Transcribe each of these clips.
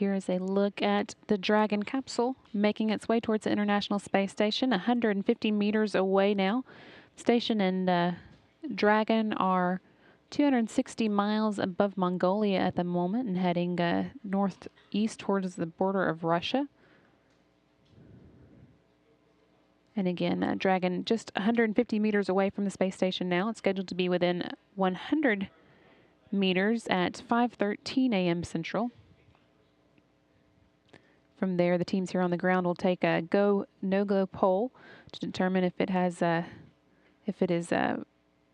here is a look at the Dragon capsule making its way towards the International Space Station, 150 meters away now. Station and Dragon are 260 miles above Mongolia at the moment and heading northeast towards the border of Russia. And again, Dragon just 150 meters away from the space station now. It's scheduled to be within 100 meters at 5:13 a.m. Central. From there, the teams here on the ground will take a go, no-go poll to determine if it is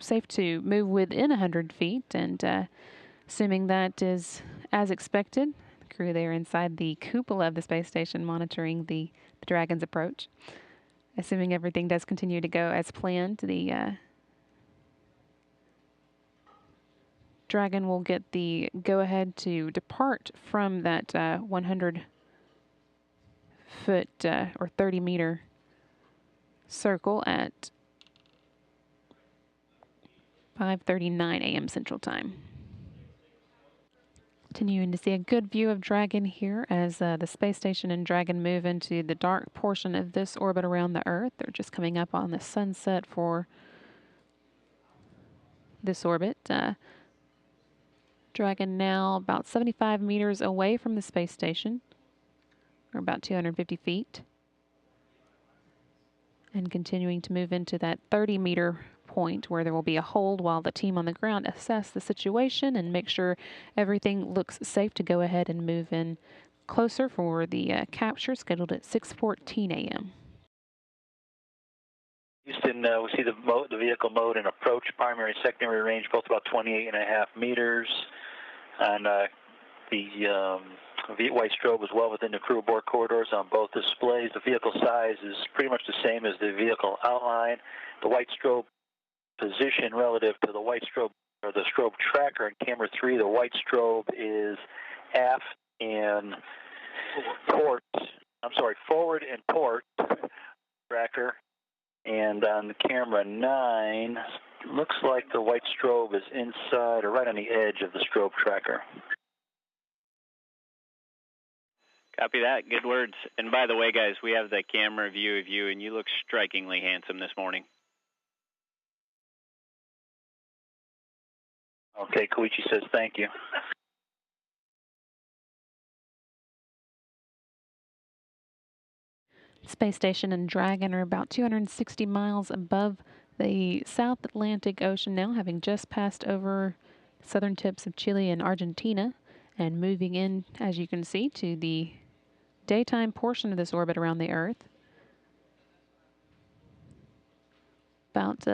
safe to move within 100 feet. And assuming that is as expected, the crew there inside the cupola of the space station monitoring the Dragon's approach. Assuming everything does continue to go as planned, the Dragon will get the go-ahead to depart from that 100-foot or 30-meter circle at 5:39 a.m. Central Time. Continuing to see a good view of Dragon here as the space station and Dragon move into the dark portion of this orbit around the Earth. They're just coming up on the sunset for this orbit. Dragon now about 75 meters away from the space station, or about 250 feet. And continuing to move into that 30-meter point where there will be a hold while the team on the ground assess the situation and make sure everything looks safe to go ahead and move in closer for the capture scheduled at 6:14 a.m. Houston, we see the vehicle mode and approach, primary, secondary range, both about 28.5 meters. And the white strobe is well within the crew aboard corridors on both displays. The vehicle size is pretty much the same as the vehicle outline. The white strobe position relative to the white strobe or the strobe tracker in camera 3, the white strobe is aft and port. I'm sorry, forward and port tracker. And on the camera 9, looks like the white strobe is inside or right on the edge of the strobe tracker. Copy that. Good words. And by the way, guys, we have the camera view of you, and you look strikingly handsome this morning. Okay, Koichi says thank you. Space Station and Dragon are about 260 miles above the South Atlantic Ocean now, having just passed over southern tips of Chile and Argentina and moving in, as you can see, to the daytime portion of this orbit around the Earth. About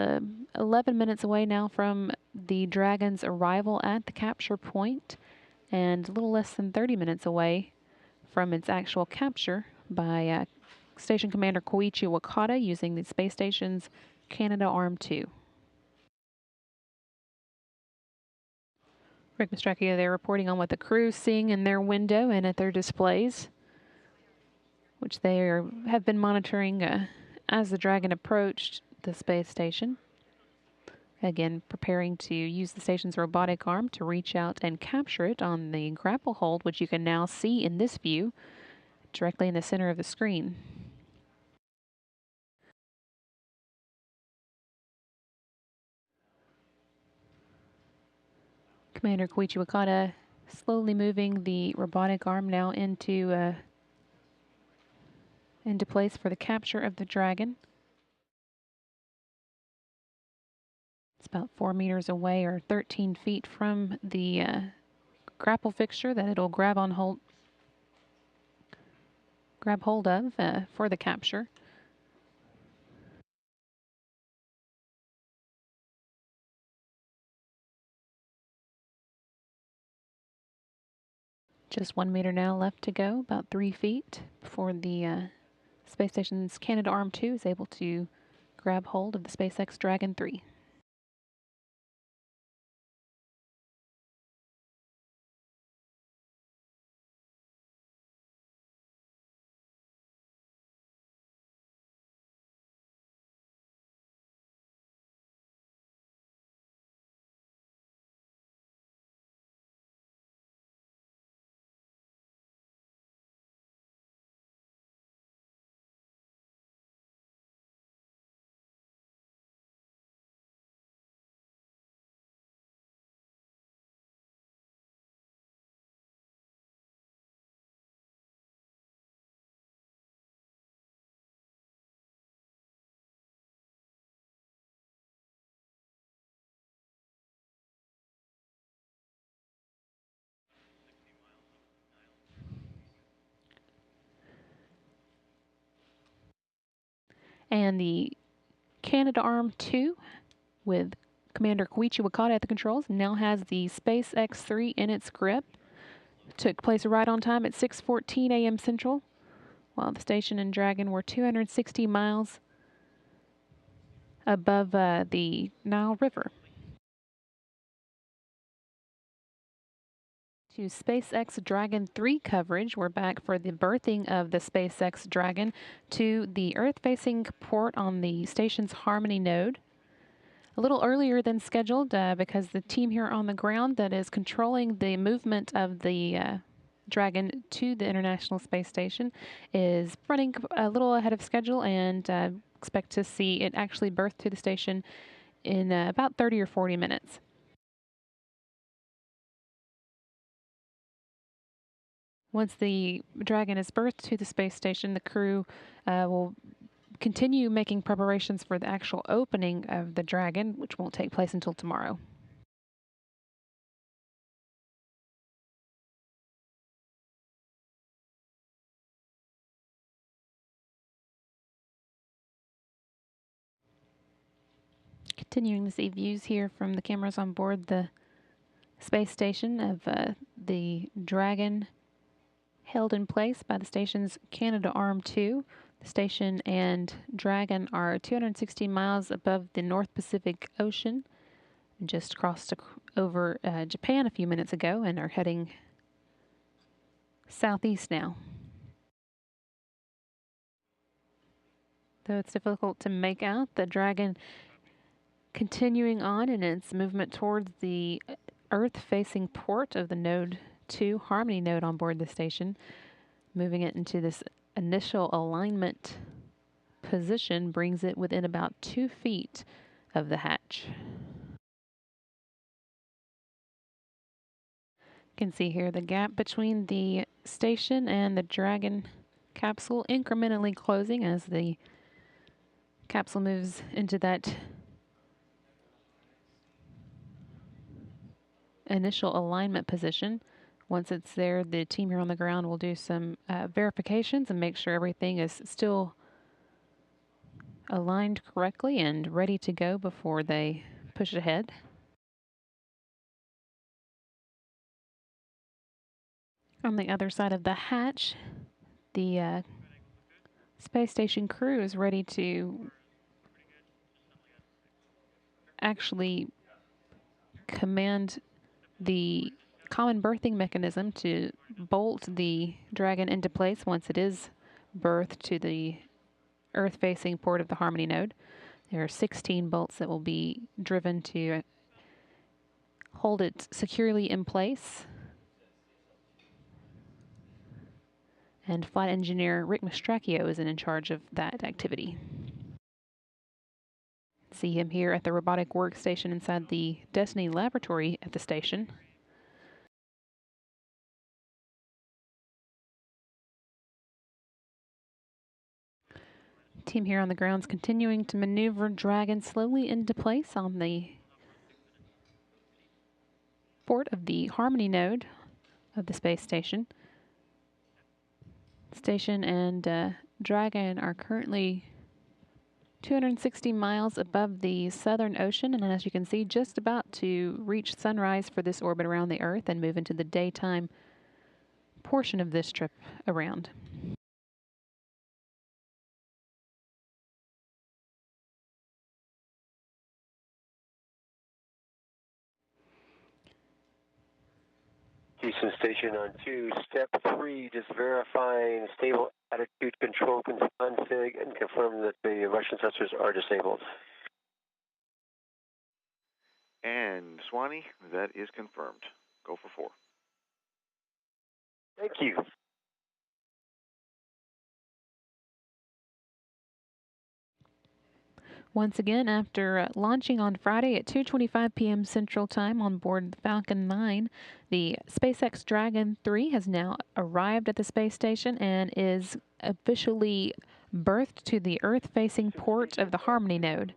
11 minutes away now from the Dragon's arrival at the capture point, and a little less than 30 minutes away from its actual capture by Station Commander Koichi Wakata using the space station's Canaveral-2. Rick Mastracchio there reporting on what the crew is seeing in their window and at their displays, which they have been monitoring as the Dragon approached the space station. Again, preparing to use the station's robotic arm to reach out and capture it on the grapple hold, which you can now see in this view directly in the center of the screen. Commander Koichi Wakata slowly moving the robotic arm now into place for the capture of the Dragon. It's about 4 meters away or 13 feet from the grapple fixture that it'll grab hold of for the capture. Just 1 meter now left to go, about 3 feet before the space station's Canaveral-2 is able to grab hold of the SpaceX Dragon 3. And the Canaveral with Commander Koichi Wakata at the controls now has the SpaceX 3 in its grip. Took place right on time at 6:14 a.m. Central, while the station and Dragon were 260 miles above the Nile River. To SpaceX Dragon 3 coverage, we're back for the berthing of the SpaceX Dragon to the Earth-facing port on the station's Harmony node. A little earlier than scheduled because the team here on the ground that is controlling the movement of the Dragon to the International Space Station is running a little ahead of schedule, and expect to see it actually berth to the station in about 30 or 40 minutes. Once the Dragon is berthed to the space station, the crew will continue making preparations for the actual opening of the Dragon, which won't take place until tomorrow. Continuing to see views here from the cameras on board the space station of the Dragon held in place by the station's Canaveral. The station and Dragon are 260 miles above the North Pacific Ocean. Just crossed over Japan a few minutes ago and are heading southeast now. Though it's difficult to make out, the Dragon continuing on in its movement towards the Earth-facing port of the Node 2 Harmony node on board the station, moving it into this initial alignment position brings it within about 2 feet of the hatch. You can see here the gap between the station and the Dragon capsule incrementally closing as the capsule moves into that initial alignment position. Once it's there, the team here on the ground will do some verifications and make sure everything is still aligned correctly and ready to go before they push it ahead. On the other side of the hatch, the space station crew is ready to actually command the common berthing mechanism to bolt the Dragon into place once it is berthed to the Earth-facing port of the Harmony node. There are 16 bolts that will be driven to hold it securely in place. And flight engineer Rick Mastracchio is in charge of that activity. See him here at the robotic workstation inside the Destiny laboratory at the station. Team here on the grounds continuing to maneuver Dragon slowly into place on the port of the Harmony node of the space station. Station and Dragon are currently 260 miles above the Southern Ocean, and as you can see, just about to reach sunrise for this orbit around the Earth and move into the daytime portion of this trip around. Houston Station on 2, step 3, just verifying stable attitude control config and confirm that the Russian sensors are disabled. And Swanee, that is confirmed. Go for 4. Thank you. Once again, after launching on Friday at 2:25 p.m. Central Time on board the Falcon 9, the SpaceX Dragon 3 has now arrived at the space station and is officially berthed to the Earth-facing port of the Harmony node.